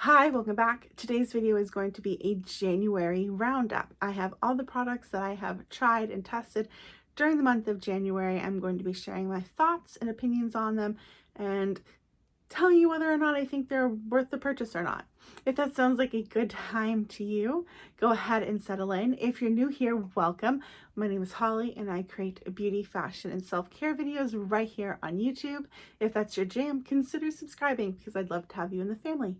Hi, welcome back. Today's video is going to be a January roundup. I have all the products that I have tried and tested during the month of January. I'm going to be sharing my thoughts and opinions on them and telling you whether or not I think they're worth the purchase or not. If that sounds like a good time to you, go ahead and settle in. If you're new here, welcome. My name is Holly and I create beauty, fashion, and self-care videos right here on YouTube. If that's your jam, consider subscribing because I'd love to have you in the family.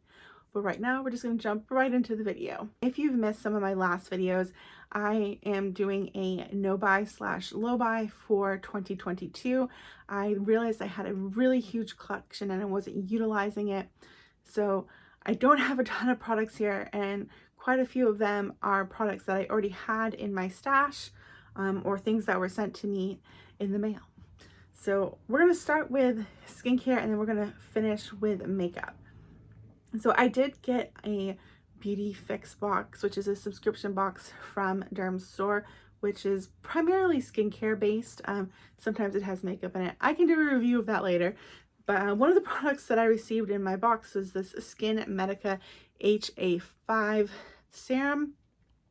But right now, we're just going to jump right into the video. If you've missed some of my last videos, I am doing a no-buy / low-buy for 2022. I realized I had a really huge collection and I wasn't utilizing it. So I don't have a ton of products here, and quite a few of them are products that I already had in my stash or things that were sent to me in the mail. So we're going to start with skincare and then we're going to finish with makeup. So I did get a Beauty Fix box, which is a subscription box from Dermstore, which is primarily skincare based. Sometimes it has makeup in it. I can do a review of that later. But one of the products that I received in my box was this Skin Medica HA5 serum.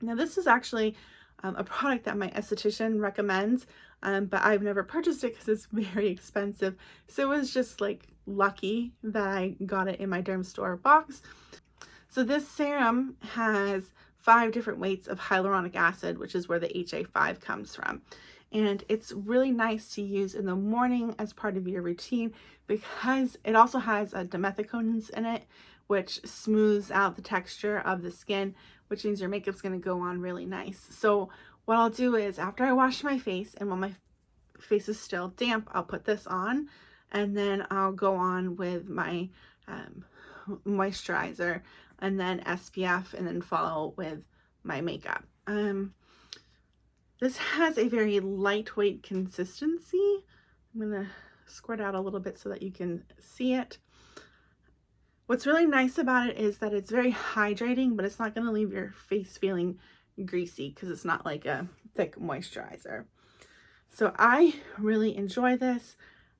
Now this is actually a product that my esthetician recommends, but I've never purchased it because it's very expensive. So it was just like lucky that I got it in my Dermstore box. So this serum has 5 different weights of hyaluronic acid, which is where the HA5 comes from. And it's really nice to use in the morning as part of your routine because it also has dimethicones in it, which smooths out the texture of the skin, which means your makeup's going to go on really nice. So what I'll do is after I wash my face and when my face is still damp, I'll put this on and then I'll go on with my moisturizer and then SPF and then follow with my makeup. This has a very lightweight consistency. I'm gonna squirt out a little bit so that you can see it. What's really nice about it is that it's very hydrating, but it's not gonna leave your face feeling greasy because it's not like a thick moisturizer. So I really enjoy this.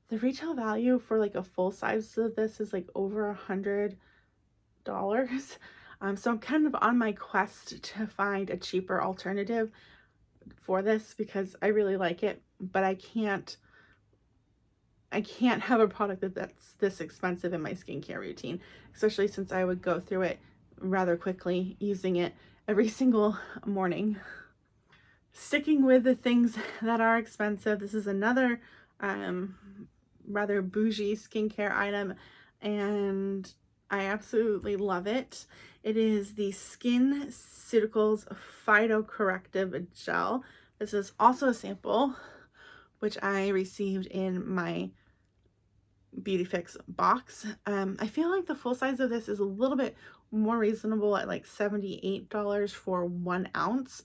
The retail value for like a full size of this is like over $100. So I'm kind of on my quest to find a cheaper alternative for this because I really like it, but I can't have a product that's this expensive in my skincare routine, especially since I would go through it rather quickly using it every single morning. Sticking with the things that are expensive, this is another rather bougie skincare item and I absolutely love it. It is the SkinCeuticals Phytocorrective Gel. This is also a sample, which I received in my Beauty Fix box. I feel like the full size of this is a little bit more reasonable at like $78 for 1 ounce.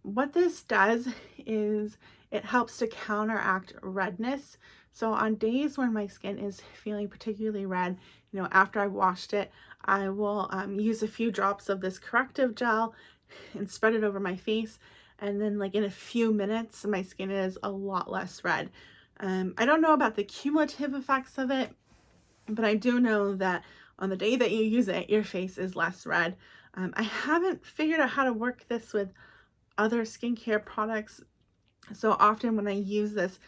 What this does is it helps to counteract redness. So on days when my skin is feeling particularly red, you know, after I've washed it, I will use a few drops of this corrective gel and spread it over my face. And then like in a few minutes, my skin is a lot less red. I don't know about the cumulative effects of it, but I do know that on the day that you use it, your face is less red. I haven't figured out how to work this with other skincare products. So often when I use this,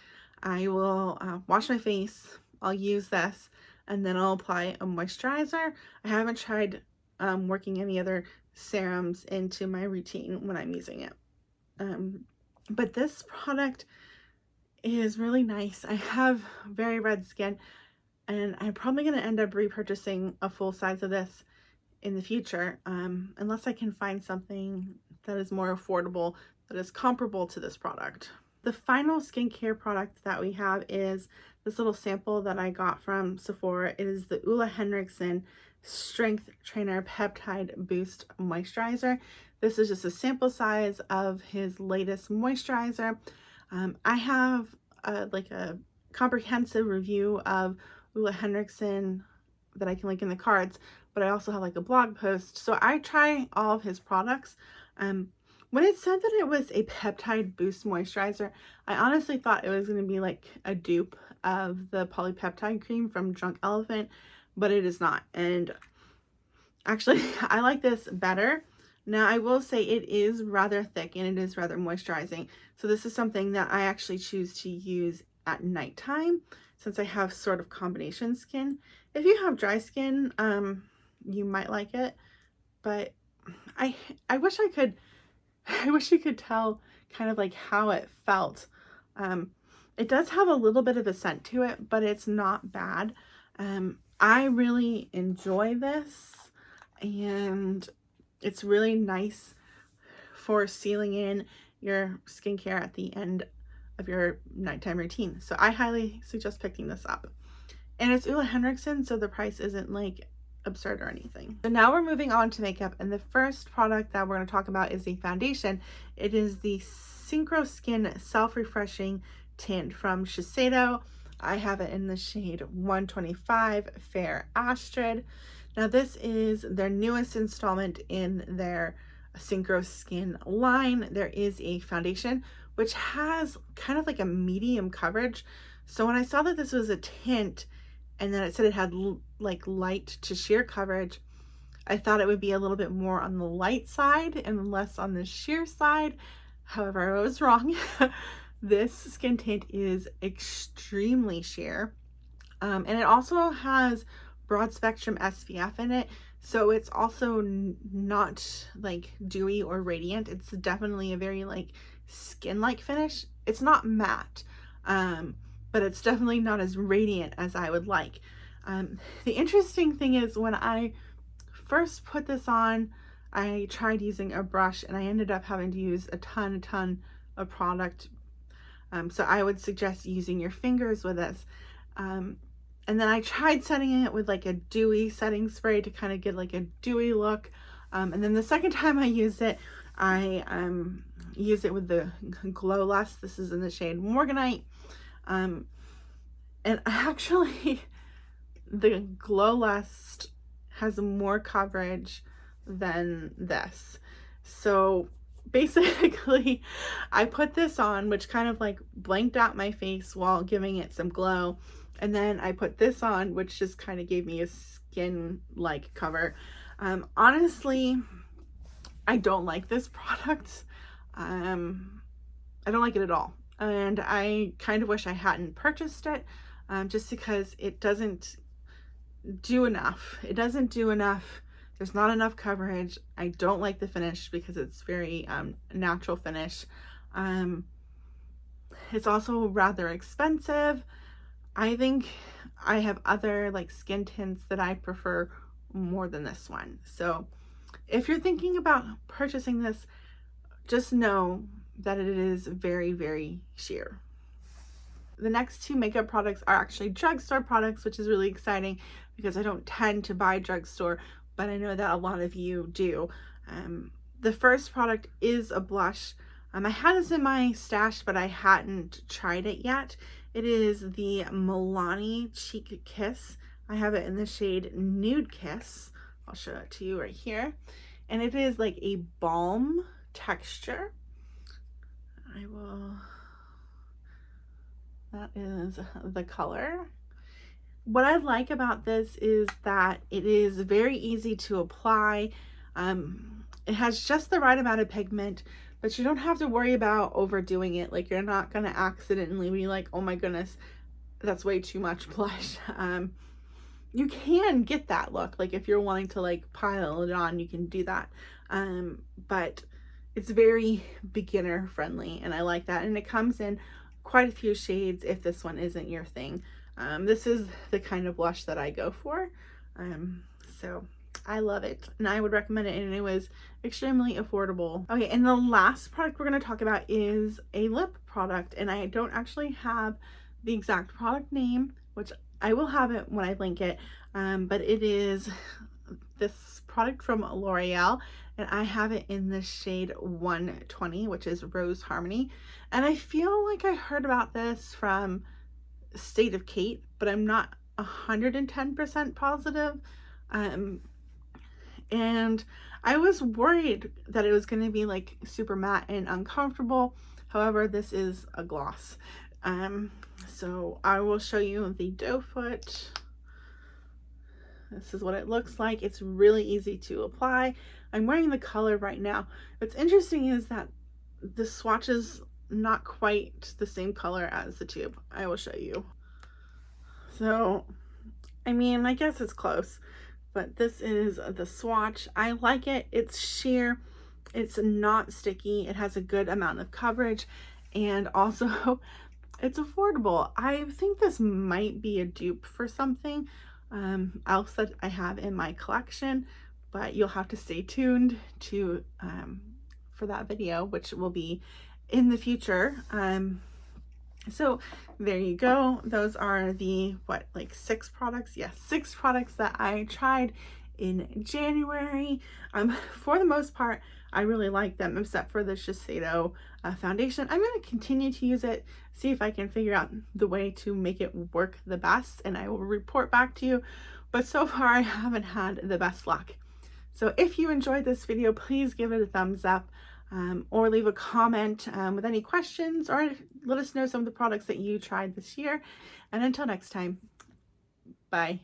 I will wash my face, I'll use this, and then I'll apply a moisturizer. I haven't tried working any other serums into my routine when I'm using it. But this product is really nice. I have very red skin and I'm probably going to end up repurchasing a full size of this in the future, unless I can find something that is more affordable, that is comparable to this product. The final skincare product that we have is this little sample that I got from Sephora. It is the Ole Henriksen Strength Trainer Peptide Boost Moisturizer. This is just a sample size of his latest moisturizer. I have like a comprehensive review of Ole Henriksen that I can link in the cards, but I also have like a blog post. So I try all of his products. When it said that it was a peptide boost moisturizer, I honestly thought it was going to be like a dupe of the polypeptide cream from Drunk Elephant, but it is not. And Actually, I like this better. Now, I will say it is rather thick and it is rather moisturizing. So this is something that I actually choose to use at nighttime since I have sort of combination skin. If you have dry skin, you might like it, but I wish I could, I wish you could tell kind of like how it felt. It does have a little bit of a scent to it, but it's not bad. I really enjoy this, and it's really nice for sealing in your skincare at the end of your nighttime routine. So I highly suggest picking this up. And it's Ole Henriksen, so the price isn't like absurd or anything. So now we're moving on to makeup, and the first product that we're going to talk about is a foundation. It is the Synchro Skin Self-Refreshing Tint from Shiseido. I have it in the shade 125 Fair Astrid. Now this is their newest installment in their Synchro Skin line. There is a foundation which has kind of like a medium coverage. So when I saw that this was a tint and then it said it had like light to sheer coverage, I thought it would be a little bit more on the light side and less on the sheer side. However, I was wrong. This skin tint is extremely sheer. And it also has broad spectrum SPF in it. So it's also not like dewy or radiant. It's definitely a very like skin-like finish. It's not matte, but it's definitely not as radiant as I would like. The interesting thing is when I first put this on, I tried using a brush and I ended up having to use a ton of product. So I would suggest using your fingers with this. And then I tried setting it with like a dewy setting spray to kind of get like a dewy look. And then the second time I used it, I used it with the Glow Lust. This is in the shade Morganite. And actually, the Glow Lust has more coverage than this. So basically, I put this on, which kind of like blanked out my face while giving it some glow. And then I put this on, which just kind of gave me a skin-like cover. Honestly, I don't like this product. I don't like it at all. And I kind of wish I hadn't purchased it, just because it doesn't do enough. It doesn't do enough. There's not enough coverage. I don't like the finish because it's very natural finish. It's also rather expensive. I think I have other like skin tints that I prefer more than this one. So if you're thinking about purchasing this, just know that it is very sheer. The next two makeup products are actually drugstore products, which is really exciting because I don't tend to buy drugstore, but I know that a lot of you do. The first product is a blush. I had this in my stash, but I hadn't tried it yet. It is the Milani Cheek Kiss. I have it in the shade Nude Kiss. I'll show it to you right here. And it is like a balm texture. That is the color. What I like about this is that it is very easy to apply. It has just the right amount of pigment, but you don't have to worry about overdoing it. Like, you're not gonna accidentally be like, oh my goodness, that's way too much blush. You can get that look, like if you're wanting to like pile it on, you can do that. But it's very beginner friendly, and I like that. And it comes in quite a few shades if this one isn't your thing. This is the kind of blush that I go for. So I love it, and I would recommend it, and it was extremely affordable. Okay, and the last product we're going to talk about is a lip product, and I don't actually have the exact product name, which I will have it when I link it, but it is this product from L'Oreal, and I have it in the shade 120, which is Rose Harmony. And I feel like I heard about this from State of Kate, but I'm not 110% positive. And I was worried that it was going to be like super matte and uncomfortable. However, this is a gloss. So I will show you the doe foot. This is what it looks like. It's really easy to apply. I'm wearing the color right now. What's interesting is that the swatch is not quite the same color as the tube. I will show you. So, I mean, I guess it's close, but this is the swatch. I like it. It's sheer. It's not sticky. It has a good amount of coverage, and also it's affordable. I think this might be a dupe for something else that I have in my collection, but you'll have to stay tuned to for that video, which will be in the future. So there you go. Those are the, what, like 6 products? Yes, 6 products that I tried in January. For the most part, I really like them, except for the Shiseido foundation. I'm going to continue to use it, see if I can figure out the way to make it work the best, and I will report back to you. But so far, I haven't had the best luck. So if you enjoyed this video, please give it a thumbs up, or leave a comment with any questions, or let us know some of the products that you tried this year. And until next time, bye.